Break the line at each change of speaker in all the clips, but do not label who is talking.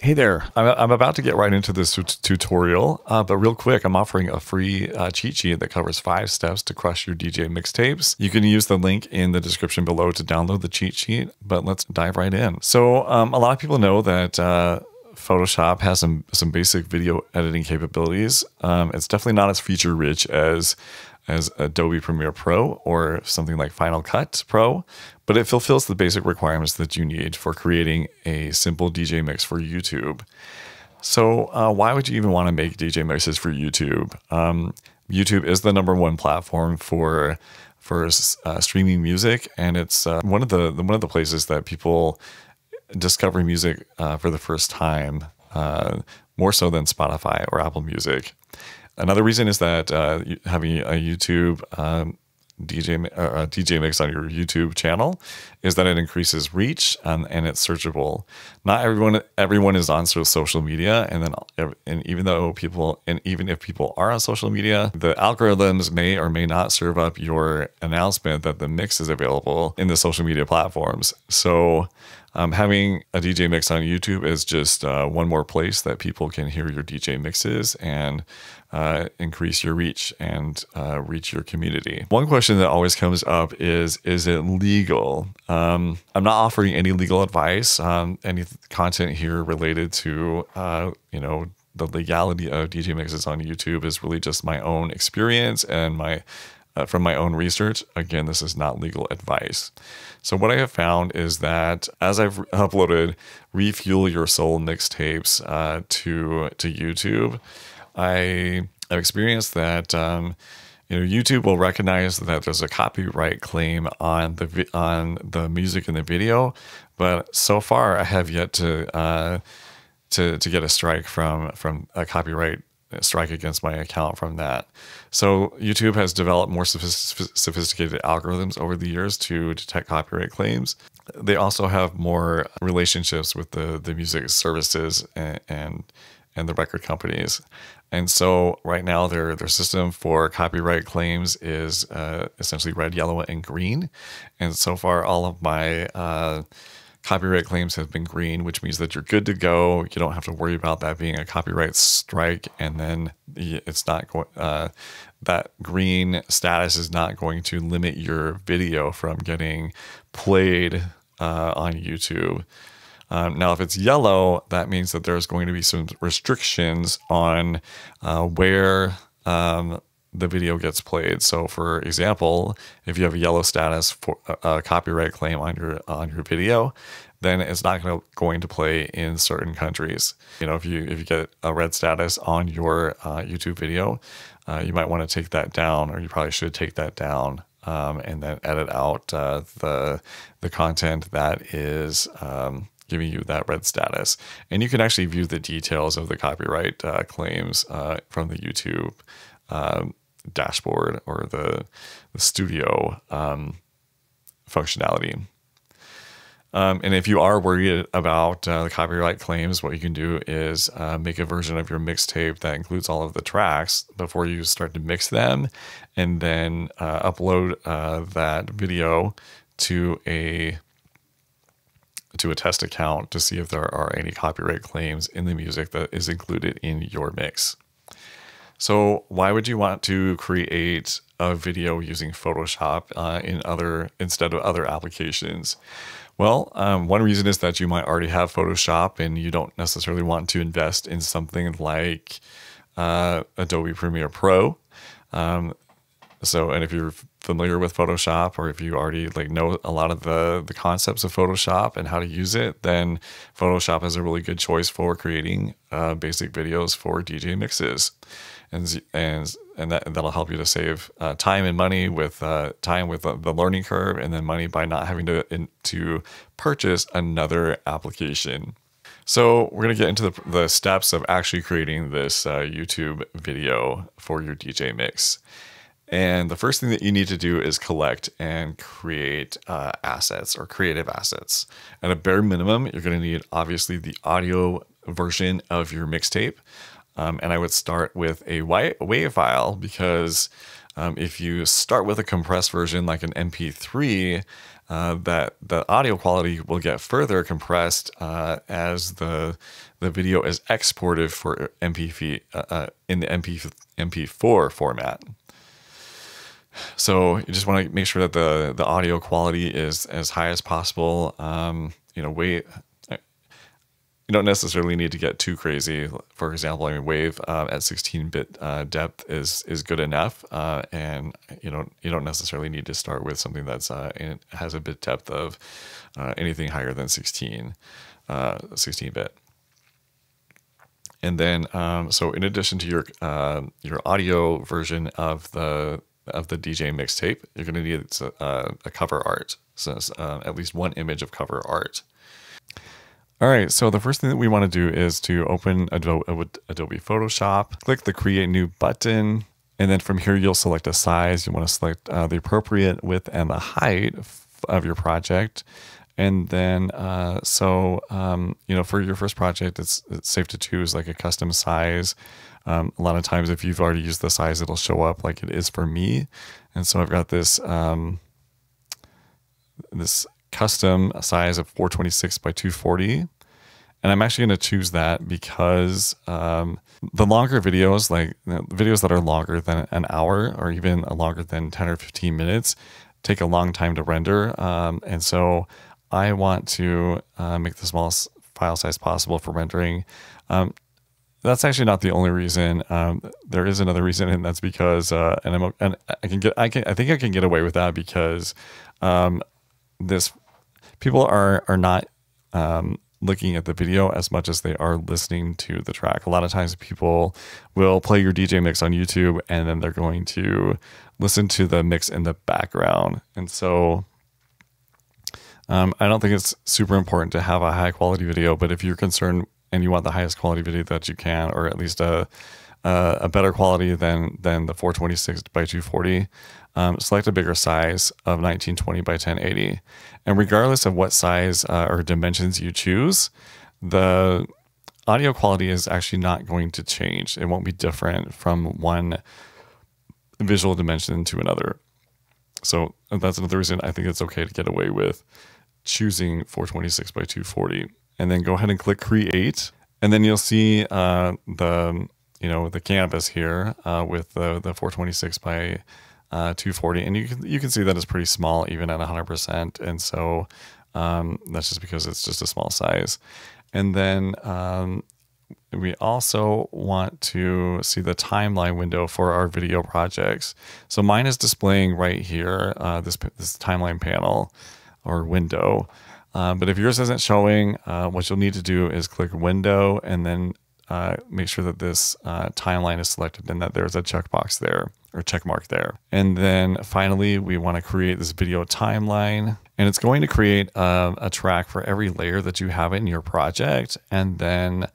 Hey there, I'm about to get right into this tutorial, but real quick, I'm offering a free cheat sheet that covers 5 steps to crush your DJ mixtapes. You can use the link in the description below to download the cheat sheet, but let's dive right in. So a lot of people know that Photoshop has some basic video editing capabilities. It's definitely not as feature rich as Adobe Premiere Pro or something like Final Cut Pro, but it fulfills the basic requirements that you need for creating a simple DJ mix for YouTube. So why would you even want to make DJ mixes for YouTube? YouTube is the #1 platform for streaming music, and it's one of the places that people discover music for the first time, more so than Spotify or Apple Music. Another reason is that having a YouTube DJ mix on your YouTube channel is that it increases reach and it's searchable. Not everyone is on social media, and even if people are on social media, the algorithms may or may not serve up your announcement that the mix is available in the social media platforms. So having a DJ mix on YouTube is just one more place that people can hear your DJ mixes and increase your reach and reach your community. One question that always comes up is it legal? I'm not offering any legal advice. Any content here related to, the legality of DJ mixes on YouTube is really just my own experience and from my own research. Again, this is not legal advice. So what I have found is that as I've uploaded Refuel Your Soul mixtapes to YouTube, I've experienced that YouTube will recognize that there's a copyright claim on the music in the video, but so far I have yet to get a strike from a copyright strike against my account from that. So YouTube has developed more sophisticated algorithms over the years to detect copyright claims. They also have more relationships with the music services and the record companies. And so right now their system for copyright claims is essentially red, yellow, and green. And so far all of my copyright claims have been green, which means that you're good to go. You don't have to worry about that being a copyright strike. And then it's not going, that green status is not going to limit your video from getting played on YouTube. Now, if it's yellow, that means that there's going to be some restrictions on where the video gets played. So, for example, if you have a yellow status for a copyright claim on your video, then it's not going to play in certain countries. If you get a red status on your YouTube video, you might want to take that down, or you probably should take that down, and then edit out the content that is giving you that red status. And you can actually view the details of the copyright claims from the YouTube dashboard or the studio functionality. And if you are worried about the copyright claims, what you can do is make a version of your mixtape that includes all of the tracks before you start to mix them, and then upload that video to a test account to see if there are any copyright claims in the music that is included in your mix. So why would you want to create a video using Photoshop instead of other applications? Well, one reason is that you might already have Photoshop and you don't necessarily want to invest in something like Adobe Premiere Pro. And if you're familiar with Photoshop, or if you already know a lot of the concepts of Photoshop and how to use it, then Photoshop is a really good choice for creating basic videos for DJ mixes. And that'll help you to save time and money with the learning curve, and then money by not having to purchase another application. So we're going to get into the steps of actually creating this YouTube video for your DJ mix. And the first thing that you need to do is collect and create assets or creative assets. At a bare minimum, you're going to need obviously the audio version of your mixtape. And I would start with a WAV file, because if you start with a compressed version like an MP3, that the audio quality will get further compressed as the video is exported for in the MP4 format. So you just want to make sure that the audio quality is as high as possible. You know, you don't necessarily need to get too crazy. For example, I mean, Wave at 16-bit depth is good enough, and you don't necessarily need to start with something that's has a bit depth of anything higher than 16-bit. And then, so in addition to your audio version of the DJ mixtape, you're going to need a cover art, so at least one image of cover art. All right, so the first thing that we want to do is to open Adobe Photoshop, click the Create New button, and then from here you'll select a size. You want to select the appropriate width and the height of your project. And then, you know, for your first project, it's safe to choose like a custom size. A lot of times if you've already used the size, it'll show up like it is for me. And so I've got this, this custom size of 426 by 240. And I'm actually going to choose that because the longer videos, like videos that are longer than an hour or even longer than 10 or 15 minutes, take a long time to render. And so I want to make the smallest file size possible for rendering. That's actually not the only reason. There is another reason, and that's because, I think I can get away with that because people are not looking at the video as much as they are listening to the track. A lot of times people will play your DJ mix on YouTube and then they're going to listen to the mix in the background. And so I don't think it's super important to have a high quality video, but if you're concerned and you want the highest quality video that you can, or at least a better quality than the 426 by 240, select a bigger size of 1920 by 1080. And regardless of what size or dimensions you choose, the audio quality is actually not going to change. It won't be different from one visual dimension to another. So that's another reason I think it's okay to get away with choosing 426 by 240. And then go ahead and click Create. And then you'll see the canvas here with the 426 by 240, and you can see that it's pretty small even at 100%, and so that's just because it's just a small size. And then we also want to see the timeline window for our video projects. So mine is displaying right here, this timeline panel or window, but if yours isn't showing, what you'll need to do is click Window and then make sure that this timeline is selected and that there's a checkbox there or check mark there. And then finally, we want to create this video timeline, and it's going to create a track for every layer that you have in your project. And then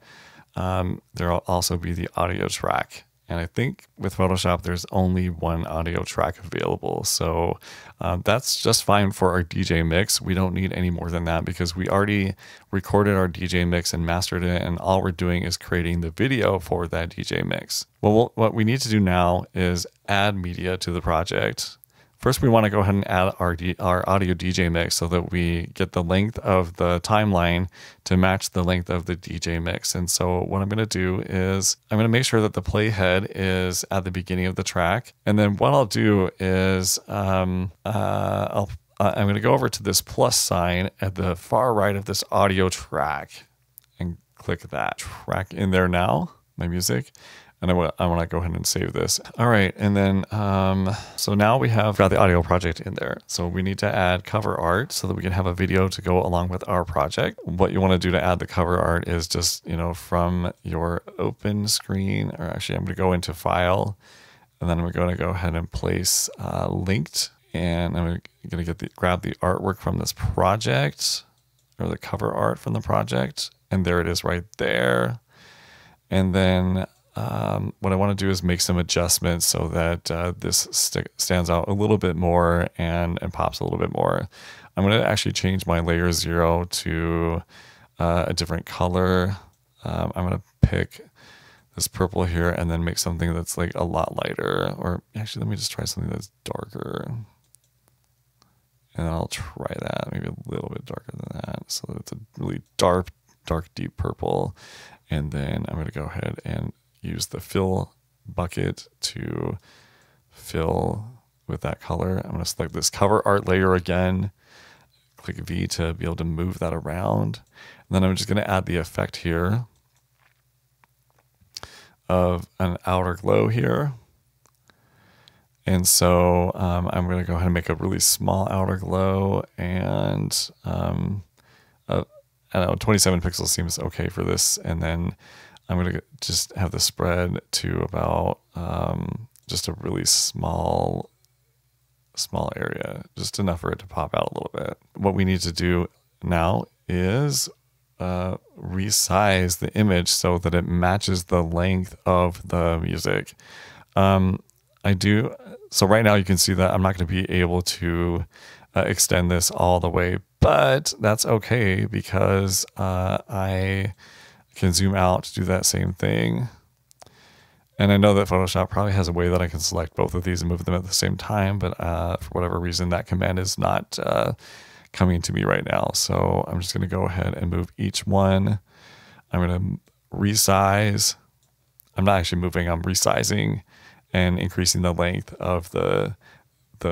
there'll also be the audio track. And I think with Photoshop, there's only one audio track available. So that's just fine for our DJ mix. We don't need any more than that because we already recorded our DJ mix and mastered it. And all we're doing is creating the video for that DJ mix. Well, what we need to do now is add media to the project. First, we want to go ahead and add our audio DJ mix so that we get the length of the timeline to match the length of the DJ mix. And so what I'm going to do is I'm going to make sure that the playhead is at the beginning of the track. And then what I'll do is I'm going to go over to this plus sign at the far right of this audio track and click that track in there now, my music. And I want to go ahead and save this. All right, and then, so now we have got the audio project in there. So we need to add cover art so that we can have a video to go along with our project. What you want to do to add the cover art is just, from your open screen, or actually I'm going to go into File, and then I'm going to go ahead and place Linked. And I'm going to grab the artwork from this project, or the cover art from the project. And there it is right there. And then what I want to do is make some adjustments so that this stands out a little bit more and pops a little bit more. I'm going to actually change my layer 0 to a different color. I'm going to pick this purple here and then make something that's like a lot lighter. Or actually, let me just try something that's darker. And I'll try that, maybe a little bit darker than that. So that it's a really dark, deep purple. And then I'm going to go ahead and use the fill bucket to fill with that color. I'm going to select this cover art layer again. Click V to be able to move that around. And then I'm just going to add the effect here of an outer glow here. And so I'm going to go ahead and make a really small outer glow, and I don't know, 27 pixels seems okay for this. And then I'm going to just have the spread to about just a really small area, just enough for it to pop out a little bit. What we need to do now is resize the image so that it matches the length of the music. So right now you can see that I'm not going to be able to extend this all the way, but that's okay because I can zoom out to do that same thing. And I know that Photoshop probably has a way that I can select both of these and move them at the same time, but for whatever reason, that command is not coming to me right now. So I'm just going to go ahead and move each one. I'm going to resize. I'm not actually moving, I'm resizing and increasing the length of the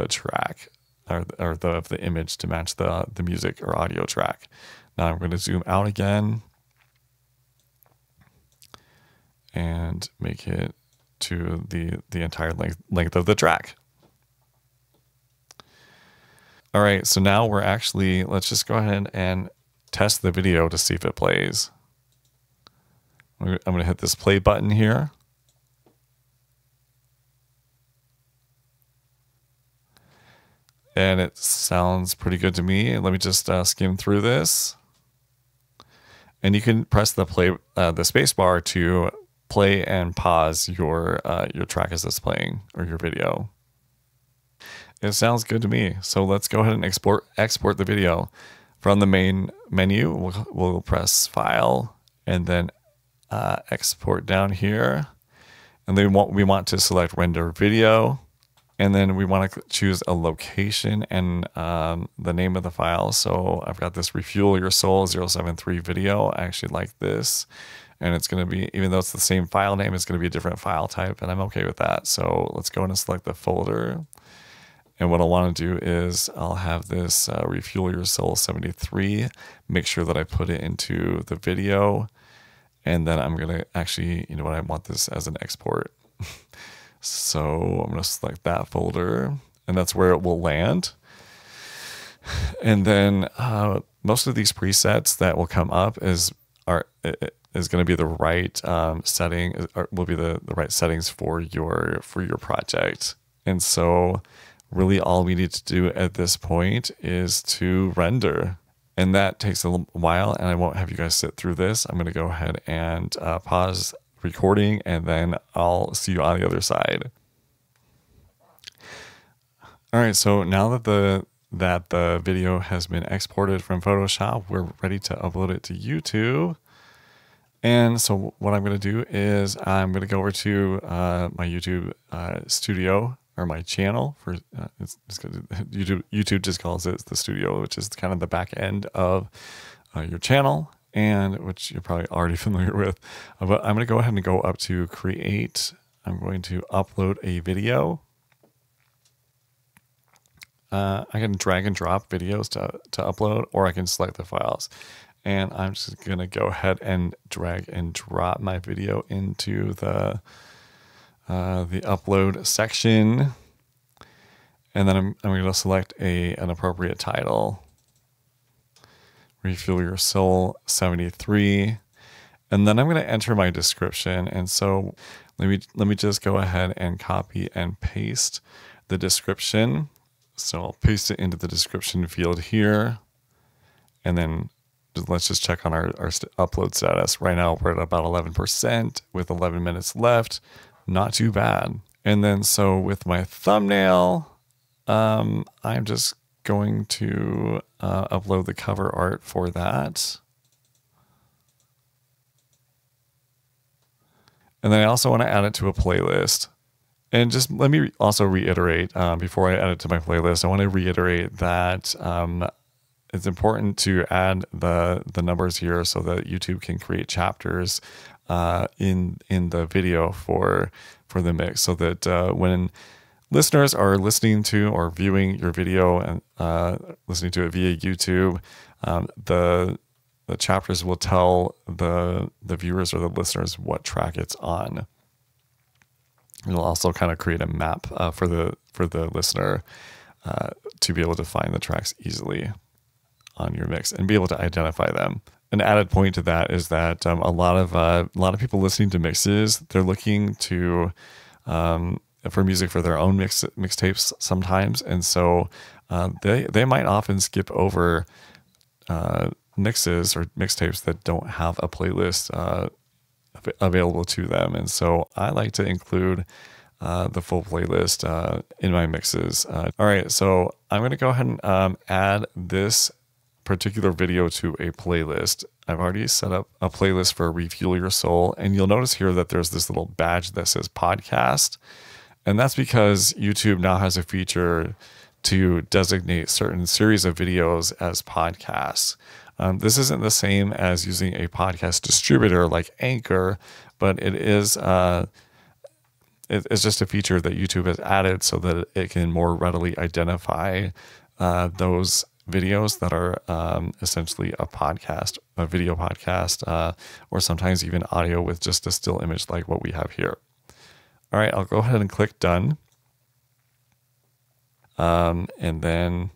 track or of the image to match the music or audio track. Now I'm going to zoom out again and make it to the entire length of the track. All right, so now let's just go ahead and test the video to see if it plays. I'm going to hit this play button here. And it sounds pretty good to me. Let me just skim through this. And you can press the space bar to play and pause your track as it's playing, or your video. It sounds good to me. So let's go ahead and export the video. From the main menu, we'll press File and then Export down here. And then we want to select Render Video. And then we want to choose a location and the name of the file. So I've got this Refuel Your Soul 073 video. I actually like this. And it's going to be, even though it's the same file name, it's going to be a different file type. And I'm okay with that. So let's go in and select the folder. And what I want to do is I'll have this Refuel Your Soul 73. Make sure that I put it into the video. And then I'm going to actually, you know what, I want this as an export. So I'm going to select that folder, and that's where it will land. And then most of these presets that will come up is going to be the right setting, or will be the right settings for your project. And so really all we need to do at this point is to render. And that takes a little while, and I won't have you guys sit through this. I'm going to go ahead and pause recording, and then I'll see you on the other side. All right, so now that the video has been exported from Photoshop, we're ready to upload it to YouTube. And so what I'm going to do is I'm going to go over to my YouTube studio, or my channel for YouTube just calls it the studio, which is kind of the back end of your channel, and which you're probably already familiar with. But I'm going to go ahead and go up to create. I'm going to upload a video. I can drag and drop videos to upload, or I can select the files. And I'm just going to go ahead and drag and drop my video into the upload section. And then I'm going to select an appropriate title. Refuel Your Soul 73. And then I'm going to enter my description. And so let me just go ahead and copy and paste the description. So I'll paste it into the description field here. And then let's just check on our upload status. Right now we're at about 11% with 11 minutes left. Not too bad. And then so with my thumbnail, I'm just going to upload the cover art for that. And then I also want to add it to a playlist. And just let me also reiterate before I add it to my playlist, I want to reiterate that it's important to add the numbers here so that YouTube can create chapters in the video for the mix, so that when listeners are listening to or viewing your video and listening to it via YouTube, the chapters will tell the viewers or the listeners what track it's on. It'll also kind of create a map for the listener to be able to find the tracks easily on your mix and be able to identify them. An added point to that is that a lot of people listening to mixes, they're looking to for music for their own mixtapes sometimes, and so they might often skip over mixes or mixtapes that don't have a playlist available to them. And so I like to include the full playlist in my mixes. All right, so I'm going to go ahead and add this particular video to a playlist. I've already set up a playlist for Refuel Your Soul, and you'll notice here that there's this little badge that says podcast, and that's because YouTube now has a feature to designate certain series of videos as podcasts. This isn't the same as using a podcast distributor like Anchor, but it is it's just a feature that YouTube has added so that it can more readily identify those videos that are essentially a podcast, a video podcast, or sometimes even audio with just a still image like what we have here. All right, I'll go ahead and click done. And then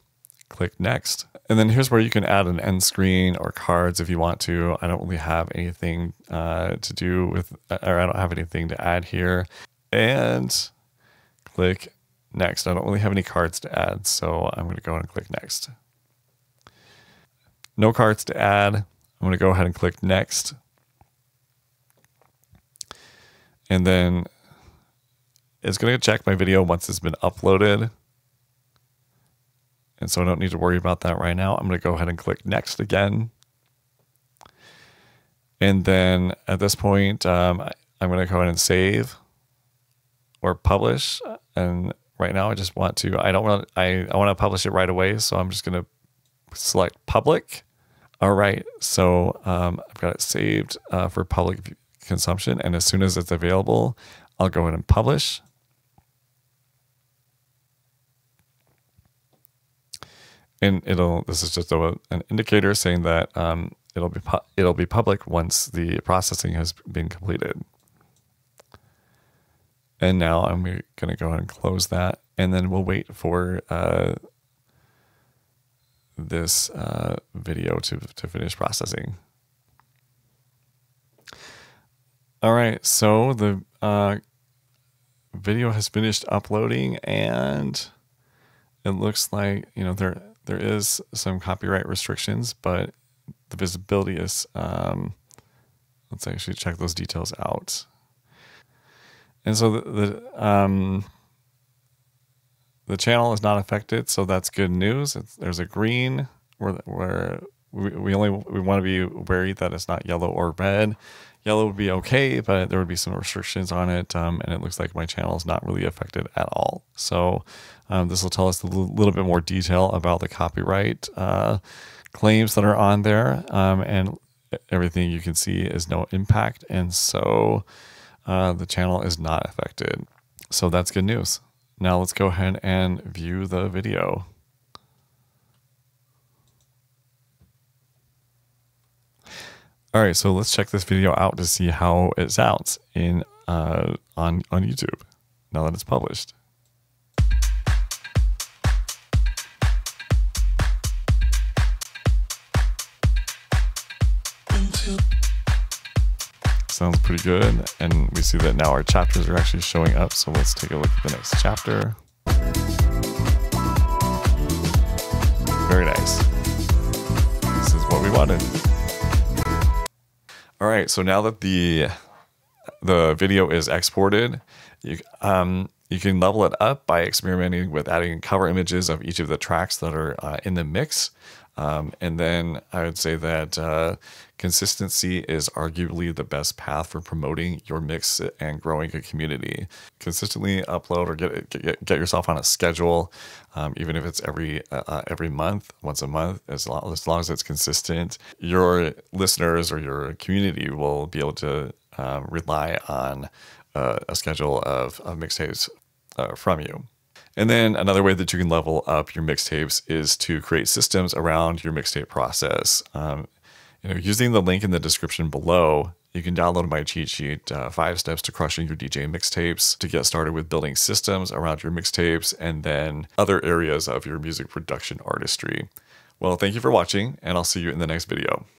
click next. And then here's where you can add an end screen or cards if you want to. I don't really have anything to do with, or I don't have anything to add here. And click next. I don't really have any cards to add, so I'm going to go ahead and click next. No cards to add. I'm going to go ahead and click next. And then it's going to check my video once it's been uploaded. And so I don't need to worry about that right now. I'm going to go ahead and click next again. And then at this point, I'm going to go ahead and save or publish. And right now I just want to, I want to publish it right away. So I'm just going to select public. All right. So I've got it saved for public consumption. And as soon as it's available, I'll go ahead and publish. And this is just an indicator saying that it'll be public once the processing has been completed. And now I'm going to go ahead and close that, and then we'll wait for this video to finish processing. All right, so the video has finished uploading, and it looks like, you know, there is some copyright restrictions, but the visibility is, let's actually check those details out. And so the channel is not affected, so that's good news. There's a green where we want to be wary that it's not yellow or red. Yellow would be okay, but there would be some restrictions on it, and it looks like my channel is not really affected at all. So this will tell us a little bit more detail about the copyright claims that are on there, and everything you can see is no impact, and so the channel is not affected. So that's good news. Now let's go ahead and view the video. All right, so let's check this video out to see how it sounds on YouTube now that it's published. Sounds pretty good, and we see that now our chapters are actually showing up. So let's take a look at the next chapter. Very nice. This is what we wanted. All right, so now that the video is exported, you can level it up by experimenting with adding cover images of each of the tracks that are in the mix. And then I would say that consistency is arguably the best path for promoting your mix and growing a community. Consistently upload or get yourself on a schedule, even if it's every month, once a month, as long as it's consistent. Your listeners or your community will be able to rely on a schedule of mixtapes from you. And then another way that you can level up your mixtapes is to create systems around your mixtape process. Using the link in the description below, you can download my cheat sheet, 5 steps to crushing your DJ mixtapes, to get started with building systems around your mixtapes and then other areas of your music production artistry. Well, thank you for watching, and I'll see you in the next video.